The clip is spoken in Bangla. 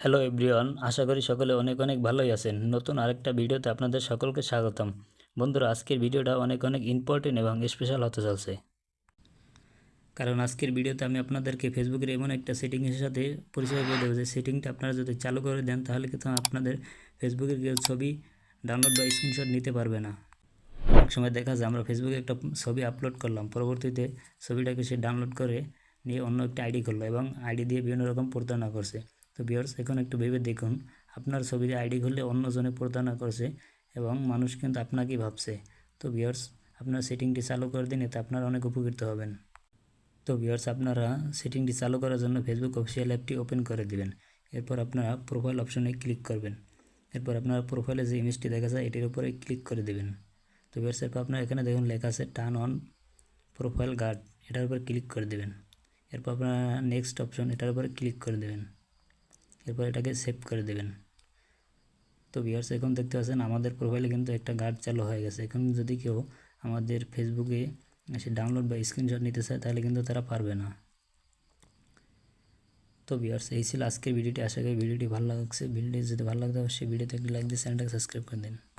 হ্যালো এভরিওয়ান, আশা করি সকলে অনেক অনেক ভালোই আছেন। নতুন আরেকটা ভিডিওতে আপনাদের সকলকে স্বাগতম। বন্ধুরা, আজকের ভিডিওটা অনেক অনেক ইম্পর্টেন্ট এবং স্পেশাল হতে চলছে, কারণ আজকের ভিডিওতে আমি আপনাদেরকে ফেসবুকের এমন একটা সেটিংসের সাথে পরিচয় করে দেবো যে সেটিংটা আপনারা যদি চালু করে দেন তাহলে কিন্তু আপনাদের ফেসবুকের কেউ ছবি ডাউনলোড বা স্ক্রিনশট নিতে পারবে না। অনেক সময় দেখা যায় আমরা ফেসবুকে একটা ছবি আপলোড করলাম, পরবর্তীতে ছবিটাকে সে ডাউনলোড করে নিয়ে অন্য একটা আইডি করলো এবং আইডি দিয়ে বিভিন্ন রকম প্রতারণা করছে। তো ভিউয়ার্স, এখন একটু ভেবে দেখুন, আপনার ছবি দিয়ে আইডি খুললে অন্যজনে প্রতারণা করছে এবং মানুষ কিন্তু আপনাকেই ভাবছে। তো ভিউয়ার্স, আপনার সেটিংটি চালু করে দিন, এতে আপনারা অনেক উপকৃত হবেন। তো ভিউয়ার্স, আপনারা সেটিংটি চালু করার জন্য ফেসবুক অফিসিয়াল অ্যাপটি ওপেন করে দিবেন। এরপর আপনারা প্রোফাইল অপশনে ক্লিক করবেন। এরপর আপনার প্রোফাইলে যে ইমেজটি দেখা যায় এটির উপরে ক্লিক করে দেবেন। তো ভিউয়ার্স, এরপর আপনার এখানে দেখুন লেখা আছে টার্ন অন প্রোফাইল গার্ড, এটার উপর ক্লিক করে দেবেন। এরপর আপনারা নেক্সট অপশন, এটার উপরে ক্লিক করে দেবেন। এরপর এটাকে সেভ করে দেবেন। তো ভিউয়ার্স, এখন দেখতে পাচ্ছেন আমাদের প্রোফাইলে কিন্তু একটা গার্ড চালু হয়ে গেছে। এখন যদি কেউ আমাদের ফেসবুকে এসে ডাউনলোড বা স্ক্রিনশট নিতে চায় তাহলে কিন্তু তারা পারবে না। তো ভিউয়ার্স, এই ছিল আজকের ভিডিওটি। আশা করি ভিডিওটি ভালো লাগছে। ভিডিওটি যদি ভালো লাগতো অবশ্যই ভিডিওতে একটি লাইক দিয়ে চ্যানেলটাকে সাবস্ক্রাইব করে দিন।